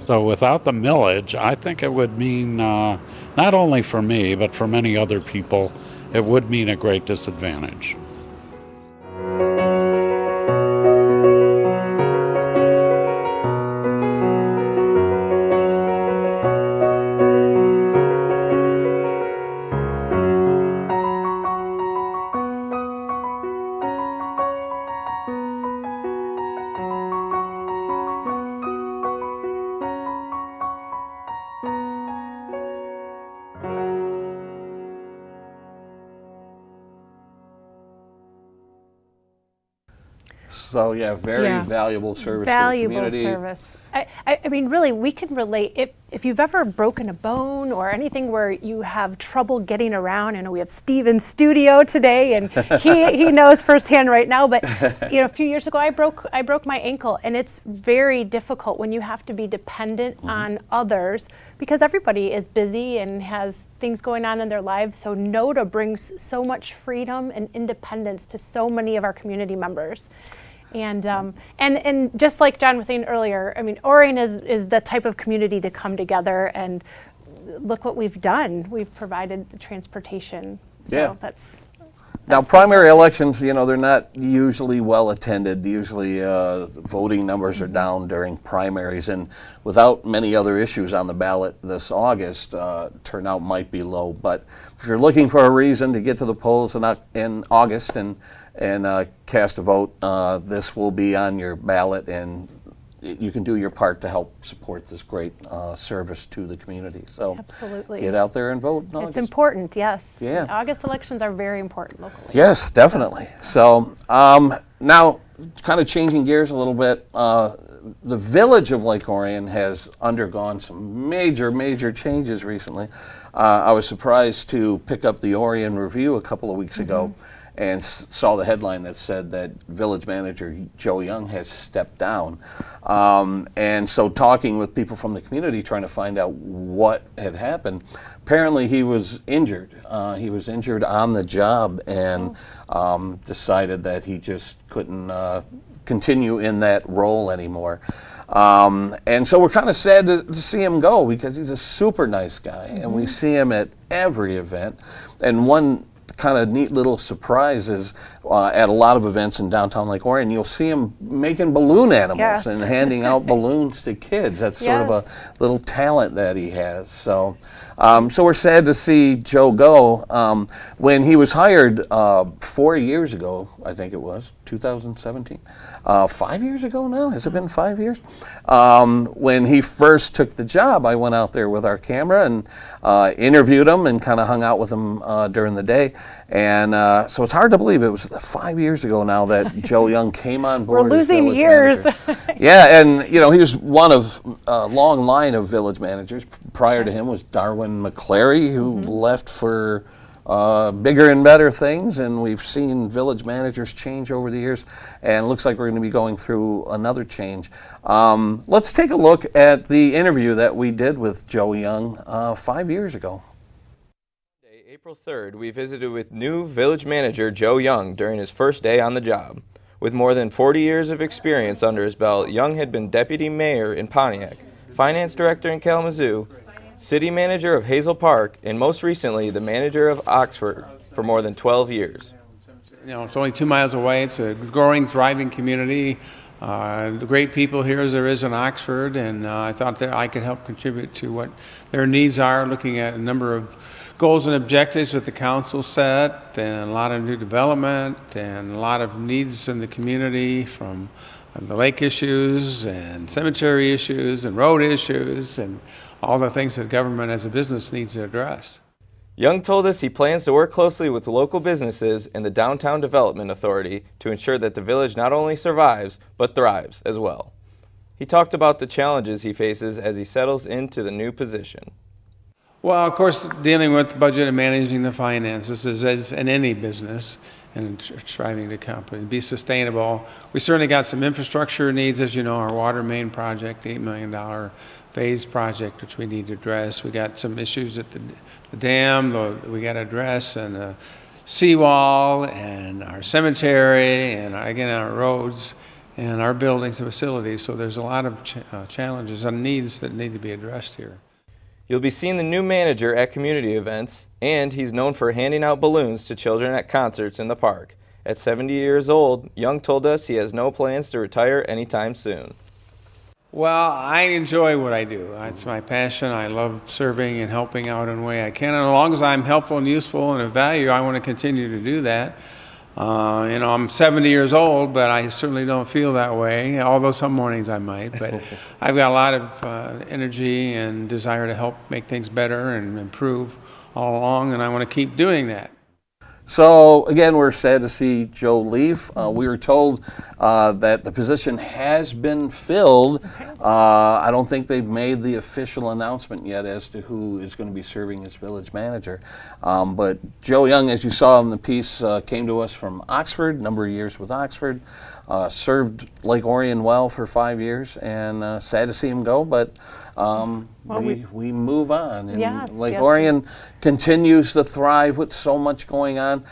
H: So without the millage, I think it would mean, not only for me, but for many other people, it would mean a great disadvantage.
A: So yeah, very valuable service to the
B: Valuable
A: community.
B: service. I mean, really, we can relate. If you've ever broken a bone or anything where you have trouble getting around, I know we have Steve in studio today, and he knows firsthand right now. But a few years ago, I broke my ankle, and it's very difficult when you have to be dependent on others, because everybody is busy and has things going on in their lives. So NODA brings so much freedom and independence to so many of our community members. And just like John was saying earlier, I mean, Orion is the type of community to come together, and look what we've done. We've provided the transportation. So that's
A: now, primary elections, they're not usually well attended. Usually voting numbers are down during primaries, and without many other issues on the ballot this August, turnout might be low. But if you're looking for a reason to get to the polls in August and cast a vote, this will be on your ballot, and you can do your part to help support this great service to the community. So
B: absolutely,
A: get out there and vote in August.
B: It's important, yes.
A: Yeah.
B: August elections are very important locally.
A: Yes, definitely. So now, kind of changing gears a little bit, the village of Lake Orion has undergone some major changes recently. I was surprised to pick up the Orion Review a couple of weeks ago and saw the headline that said that village manager Joe Young has stepped down. And so talking with people from the community, trying to find out what had happened, apparently he was injured. He was injured on the job and decided that he just couldn't continue in that role anymore. And so we're kind of sad to see him go, because he's a super nice guy, and we see him at every event. And one kind of neat little surprise is at a lot of events in downtown Lake Orion, you'll see him making balloon animals and handing out balloons to kids. That's sort of a little talent that he has. So so we're sad to see Joe go. When he was hired 4 years ago, I think it was, 2017, 5 years ago now? Has it been 5 years? When he first took the job, I went out there with our camera and interviewed him and kind of hung out with him during the day. And so it's hard to believe it was 5 years ago now that Joe Young came on board.
B: We're losing years.
A: Yeah, and he was one of a long line of village managers. Prior to him was Darwin McClary, who left for bigger and better things, and we've seen village managers change over the years, and it looks like we're going to be going through another change. Let's take a look at the interview that we did with Joe Young 5 years ago.
I: April 3rd, we visited with new village manager Joe Young during his first day on the job. With more than 40 years of experience under his belt, Young had been deputy mayor in Pontiac, finance director in Kalamazoo, city manager of Hazel Park, and most recently the manager of Oxford for more than 12 years.
J: You know, it's only 2 miles away. It's a growing, thriving community. The great people here as there is in Oxford, and I thought that I could help contribute to what their needs are, looking at a number of goals and objectives that the council set, and a lot of new development, and a lot of needs in the community, from the lake issues and cemetery issues and road issues and all the things that government as a business needs to address.
I: Young told us he plans to work closely with local businesses and the Downtown Development Authority to ensure that the village not only survives, but thrives as well. He talked about the challenges he faces as he settles into the new position.
J: Well, of course, dealing with the budget and managing the finances is as in any business, and striving to company be sustainable. We certainly got some infrastructure needs, as you know, our water main project, $8 million phase project, which we need to address. We got some issues at the dam we got to address, and the seawall, and our cemetery, and again our roads, and our buildings and facilities. So there's a lot of challenges and needs that need to be addressed here.
I: You'll be seeing the new manager at community events, and he's known for handing out balloons to children at concerts in the park. At 70 years old, Young told us he has no plans to retire anytime soon.
J: Well, I enjoy what I do. It's my passion. I love serving and helping out in a way I can. And as long as I'm helpful and useful and of value, I want to continue to do that. You know, I'm 70 years old, but I certainly don't feel that way, although some mornings I might. But I've got a lot of energy and desire to help make things better and improve all along, and I want to keep doing that.
A: So again, we're sad to see Joe leave. We were told that the position has been filled. I don't think they've made the official announcement yet as to who is going to be serving as village manager. But Joe Young, as you saw in the piece, came to us from Oxford, a number of years with Oxford, served Lake Orion well for 5 years, and sad to see him go, but we move on. And
B: yes,
A: Lake
B: yes.
A: Orion continues to thrive with so much going on.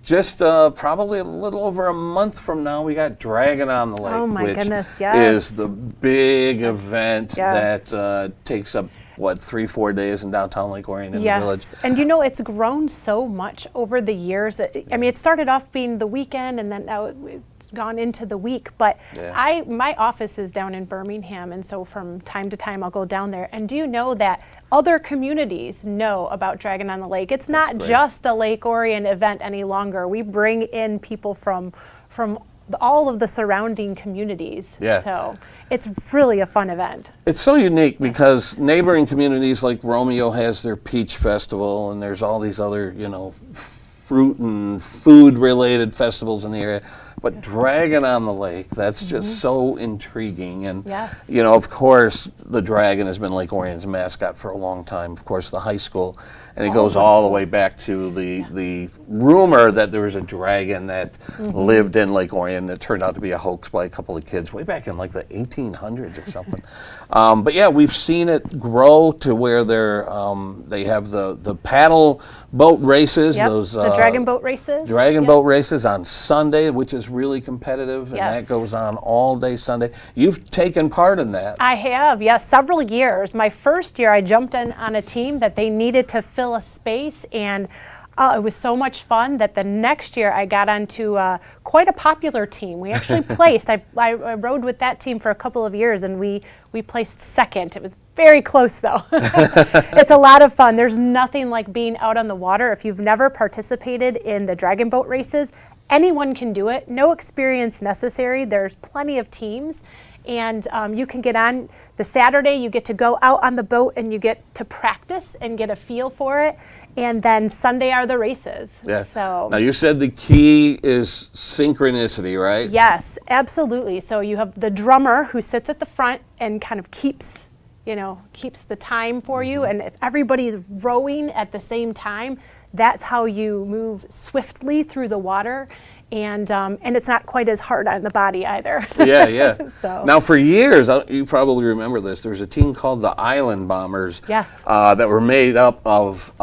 A: Just probably a little over a month from now, we got Dragon on the Lake,
B: Oh my
A: which
B: goodness, yes.
A: is the big event
B: Yes.
A: that takes up, 3-4 days in downtown Lake Orion in the village.
B: And you know, it's grown so much over the years. I mean, it started off being the weekend, and then now it's gone into the week. But
A: Yeah.
B: my office is down in Birmingham, and so from time to time I'll go down there. And do you know that other communities know about Dragon on the Lake? It's not
A: great.
B: just a Lake Orion event any longer. We bring in people from all of the surrounding communities.
A: Yeah.
B: So it's really a fun event.
A: It's so unique because neighboring communities like Romeo has their Peach Festival, and there's all these other, fruit and food related festivals in the area. But Dragon on the Lake, that's just so intriguing. And,
B: Yes.
A: of course, the Dragon has been Lake Orion's mascot for a long time. Of course, the high school. And it goes all the way back to the rumor that there was a dragon that lived in Lake Orion that turned out to be a hoax by a couple of kids way back in like the 1800s or something. But yeah, we've seen it grow to where they have the paddle boat races.
B: Yep.
A: Those
B: the dragon boat races.
A: Dragon
B: Yep.
A: boat races on Sunday, which is really competitive, and
B: Yes.
A: that goes on all day Sunday. You've taken part in that.
B: I have, yes, several years. My first year, I jumped in on a team that they needed to fill a space, and it was so much fun that the next year I got onto quite a popular team. We actually placed. I rode with that team for a couple of years, and we placed second. It was very close, though. It's a lot of fun. There's nothing like being out on the water. If you've never participated in the dragon boat races, anyone can do it. No experience necessary. There's plenty of teams. And you can get on the Saturday, you get to go out on the boat and you get to practice and get a feel for it. And then Sunday are the races.
A: Yeah.
B: So,
A: Now you said the key is synchronicity, right?
B: yes, absolutely. So you have the drummer who sits at the front and kind of keeps the time for you. And if everybody's rowing at the same time, that's how you move swiftly through the water. And it's not quite as hard on the body either.
A: Yeah.
B: So.
A: Now, for years, you probably remember this, there was a team called the Island Bombers.
B: Yes.
A: That were made up of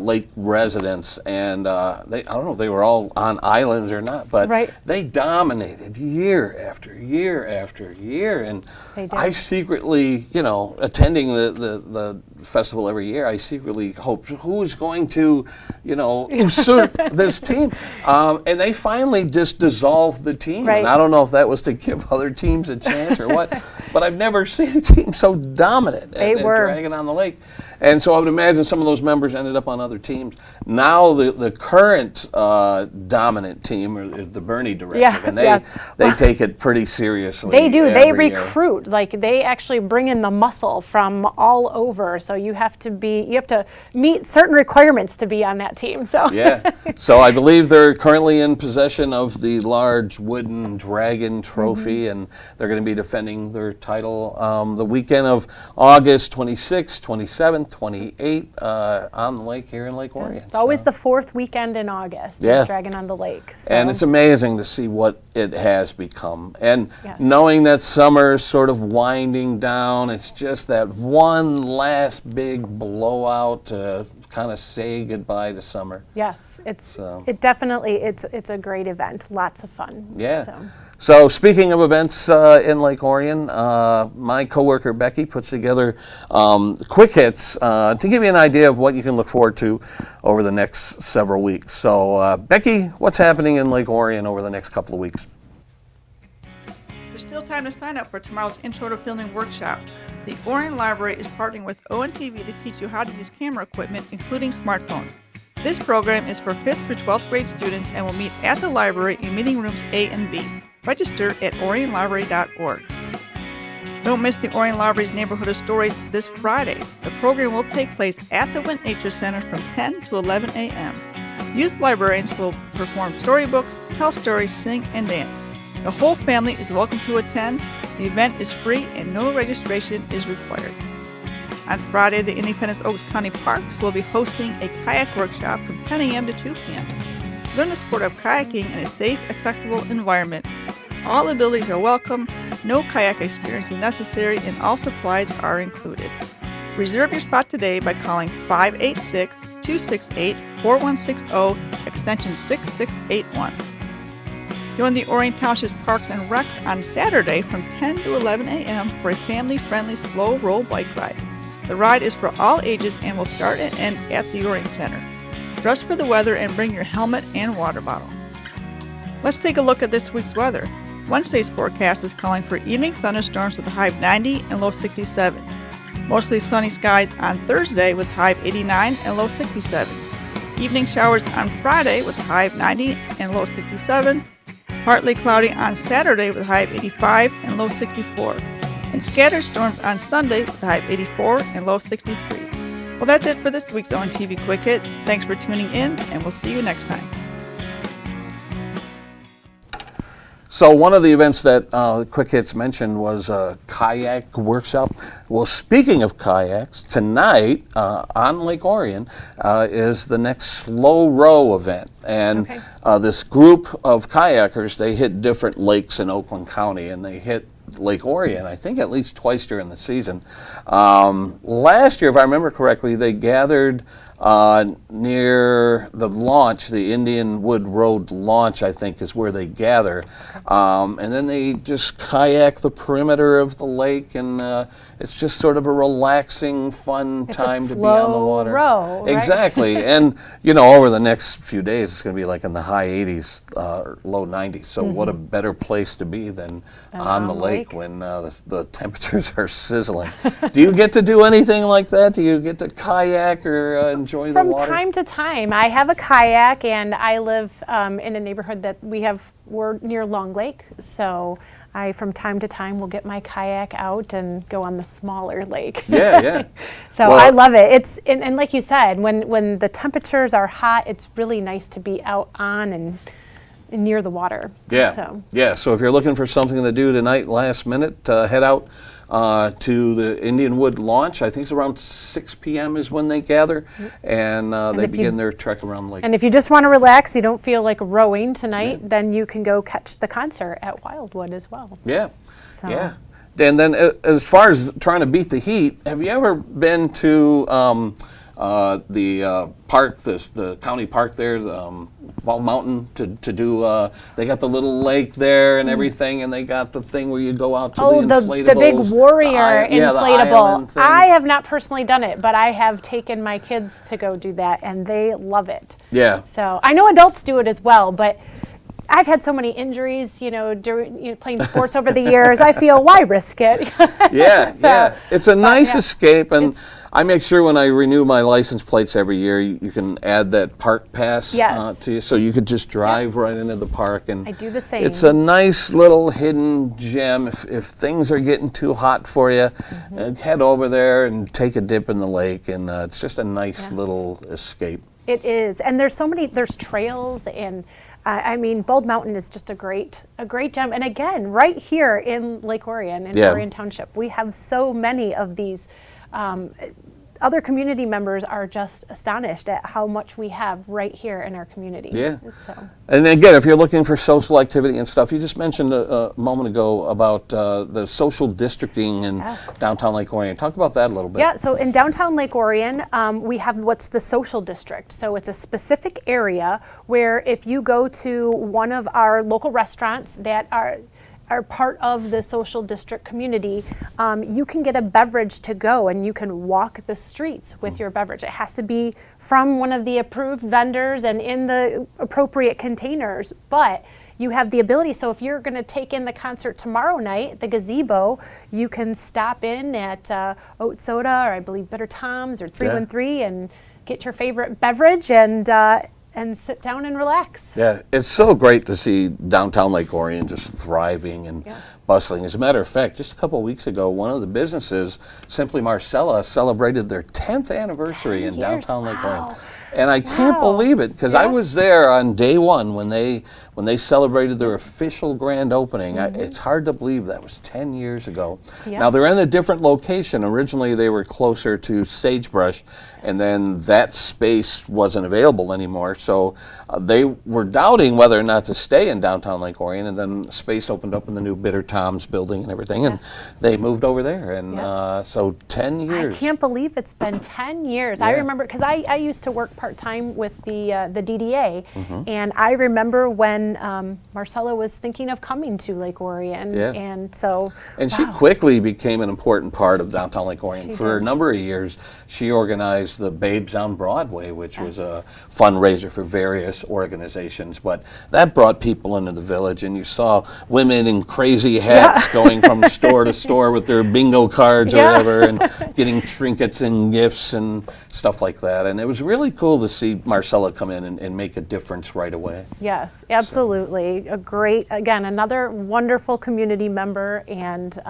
A: lake residents, and I don't know if they were all on islands or not, but
B: right.
A: they dominated year after year after year. And
B: They did.
A: I secretly, attending the festival every year, I secretly hoped who's going to, usurp this team. And they finally just dissolved the team.
B: Right.
A: And I don't know if that was to give other teams a chance or what, but I've never seen a team so dominant at dragging on the lake. And so I would imagine some of those members ended up on other teams. Now the current dominant team are the Bernie Directive, and they take it pretty seriously.
B: They do. They
A: every year.
B: recruit. Like, they actually bring in the muscle from all over. So you have to meet certain requirements to be on that team. So
A: yeah. So I believe they're currently in possession of the large wooden dragon trophy, and they're going to be defending their title the weekend of August 26th, 27th, 28th on the lake here in Lake Orion.
B: It's always the fourth weekend in August.
A: Yeah.
B: Dragon on the Lake. So.
A: And it's amazing to see what it has become. And knowing that summer is sort of winding down, it's just that one last big blowout to kind of say goodbye to summer.
B: Yes, it's a great event. Lots of fun.
A: Yeah. So speaking of events in Lake Orion, my coworker Becky puts together quick hits to give you an idea of what you can look forward to over the next several weeks. So Becky, what's happening in Lake Orion over the next couple of weeks?
K: There's still time to sign up for tomorrow's Intro to Filming workshop. The Orion Library is partnering with ONTV to teach you how to use camera equipment, including smartphones. This program is for 5th through 12th grade students and will meet at the library in meeting rooms A and B. Register at orionlibrary.org. Don't miss the Orion Library's Neighborhood of Stories this Friday. The program will take place at the Wint Nature Center from 10 to 11 a.m. Youth librarians will perform storybooks, tell stories, sing, and dance. The whole family is welcome to attend. The event is free and no registration is required. On Friday, the Independence Oaks County Parks will be hosting a kayak workshop from 10 a.m. to 2 p.m. Learn the sport of kayaking in a safe, accessible environment. All abilities are welcome, no kayak experience is necessary, and all supplies are included. Reserve your spot today by calling 586-268-4160, extension 6681. Join the Orion Township Parks and Recs on Saturday from 10 to 11 a.m. for a family-friendly slow roll bike ride. The ride is for all ages and will start and end at the Orion Center. Dress for the weather and bring your helmet and water bottle. Let's take a look at this week's weather. Wednesday's forecast is calling for evening thunderstorms with a high of 90 and low 67. Mostly sunny skies on Thursday with a high of 89 and low 67. Evening showers on Friday with a high of 90 and low 67. Partly cloudy on Saturday with a high of 85 and low 64. And scattered storms on Sunday with a high of 84 and low 63. Well, that's it for this week's ONTV Quick Hit. Thanks for tuning in, and we'll see you next time.
A: So one of the events that Quick Hits mentioned was a kayak workshop. Well, speaking of kayaks, tonight on Lake Orion is the next slow row event. And this group of kayakers, they hit different lakes in Oakland County, and they hit Lake Orion, I think at least twice during the season. Last year, if I remember correctly, they gathered near the launch, the Indian Wood Road launch, I think is where they gather. And then they just kayak the perimeter of the lake, and it's just sort of a relaxing, fun time to be on the water.
B: Row, right?
A: Exactly. And, over the next few days, it's going to be like in the high 80s, low 90s. So what a better place to be than on the lake when the temperatures are sizzling. Do you get to do anything like that? Do you get to kayak or enjoy the water?
B: From time to time. I have a kayak, and I live in a neighborhood that we're near Long Lake, so I from time to time will get my kayak out and go on the smaller lake.
A: Yeah.
B: So I love it. It's and like you said, when the temperatures are hot, it's really nice to be out on and near the water.
A: Yeah. So if you're looking for something to do tonight, last minute, head out to the Indian Wood launch. I think it's around 6 p.m. is when they gather, and they begin their trek around the lake.
B: And if you just want to relax, you don't feel like rowing tonight, then you can go catch the concert at Wildwood as well.
A: Yeah,
B: So.
A: yeah. And then as far as trying to beat the heat, have you ever been to the park, the county park there, Bald Mountain, to do, they got the little lake there and everything, and they got the thing where you go out to the inflatables.
B: The big warrior
A: the
B: inflatable.
A: island thing.
B: I have not personally done it, but I have taken my kids to go do that, and they love it.
A: Yeah.
B: So I know adults do it as well, but I've had so many injuries, during playing sports over the years. I feel, why risk it?
A: Yeah. It's a nice escape, and I make sure when I renew my license plates every year, you can add that park pass to you, so you could just drive right into the park. And
B: I do the same.
A: It's a nice little hidden gem. If things are getting too hot for you, head over there and take a dip in the lake, and it's just a nice little escape.
B: It is, and there's trails, and I mean, Bald Mountain is just a great gem. And again, right here in Lake Orion, in Orion Township, we have so many of these. Other community members are just astonished at how much we have right here in our community.
A: Yeah.
B: So.
A: And again, if you're looking for social activity and stuff, you just mentioned a moment ago about the social districting in downtown Lake Orion. Talk about that a little bit.
B: Yeah, so in downtown Lake Orion, we have what's the social district. So it's a specific area where if you go to one of our local restaurants that are part of the social district community, you can get a beverage to go, and you can walk the streets with your beverage. It has to be from one of the approved vendors and in the appropriate containers, but you have the ability. So if you're going to take in the concert tomorrow night, the gazebo, you can stop in at Oat Soda, or I believe Bitter Tom's, or 313 and get your favorite beverage and sit down and relax.
A: Yeah, it's so great to see downtown Lake Orion just thriving and bustling. As a matter of fact, just a couple of weeks ago, one of the businesses, Simply Marcella, celebrated their 10th anniversary in downtown Lake Orion. And I can't believe it, because I was there on day one when they celebrated their official grand opening. It's hard to believe that was 10 years ago. Now they're in a different location. Originally they were closer to Sagebrush, and then that space wasn't available anymore. So they were doubting whether or not to stay in downtown Lake Orion, and then space opened up in the new Bitter Tom's building and everything, and they moved over there. And so 10 years.
B: I can't believe it's been 10 years. I remember, because I used to work part-time with the DDA, and I remember when Marcella was thinking of coming to Lake Orion, and so
A: she quickly became an important part of downtown Lake Orion. For a number of years, she organized the Babes on Broadway, which was a fundraiser for various organizations, but that brought people into the village, and you saw women in crazy hats going from store to store with their bingo cards or whatever, and getting trinkets and gifts and stuff like that. And it was really cool to see Marcella come in and make a difference right away.
B: Yes, absolutely. A great, again, another wonderful community member, and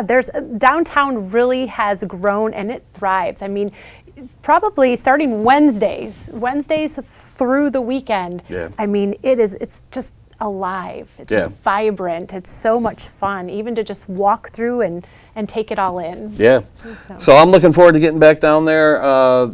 B: there's downtown really has grown, and it thrives. I mean, probably starting Wednesdays through the weekend. I mean, it's just alive. It's vibrant. It's so much fun, even to just walk through and take it all in.
A: So I'm looking forward to getting back down there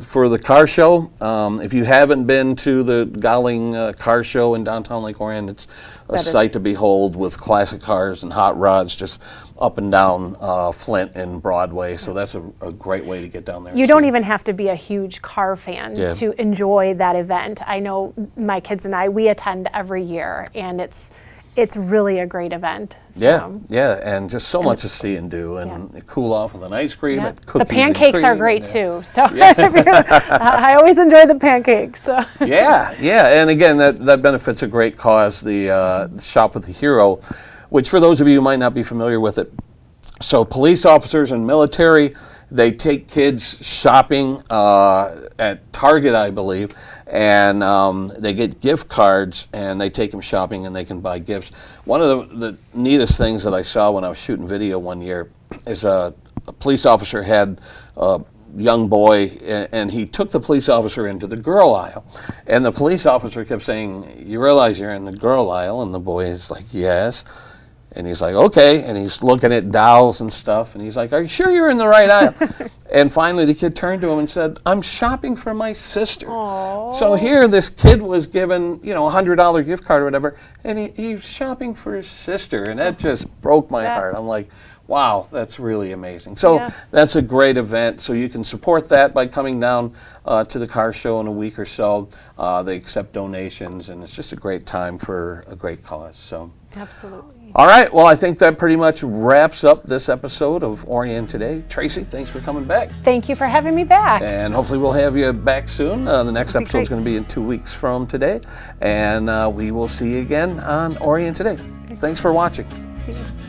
A: for the car show. If you haven't been to the Gowling car show in downtown Lake Orion, it's a sight to behold, with classic cars and hot rods just up and down Flint and Broadway. So that's a great way to get down there.
B: You don't even have to be a huge car fan to enjoy that event. I know my kids and we attend every year, and it's really a great event. So.
A: And just so much to see and do, and cool off with an ice cream.
B: The pancakes are great too. So I always enjoy the pancakes. So.
A: And again, that benefits a great cause, the Shop with the Hero, which for those of you who might not be familiar with it, so police officers and military, they take kids shopping at Target, I believe, and they get gift cards, and they take them shopping, and they can buy gifts. One of the neatest things that I saw when I was shooting video one year is a police officer had a young boy, and he took the police officer into the girl aisle, and the police officer kept saying, "You realize you're in the girl aisle?" And the boy is like, "Yes." And he's like, okay. And he's looking at dolls and stuff. And he's like, are you sure you're in the right aisle? And finally the kid turned to him and said, I'm shopping for my sister.
B: Aww.
A: So here this kid was given, you know, a $100 gift card or whatever, and he's shopping for his sister. And that just broke my heart. I'm like, wow, that's really amazing. So that's a great event. So you can support that by coming down to the car show in a week or so. They accept donations, and it's just a great time for a great cause. So.
B: Absolutely.
A: All right. Well, I think that pretty much wraps up this episode of Orion Today. Tracy, thanks for coming back.
B: Thank you for having me back.
A: And hopefully we'll have you back soon. The next episode is going to be in 2 weeks from today. And we will see you again on Orion Today. Thanks for watching.
B: See you.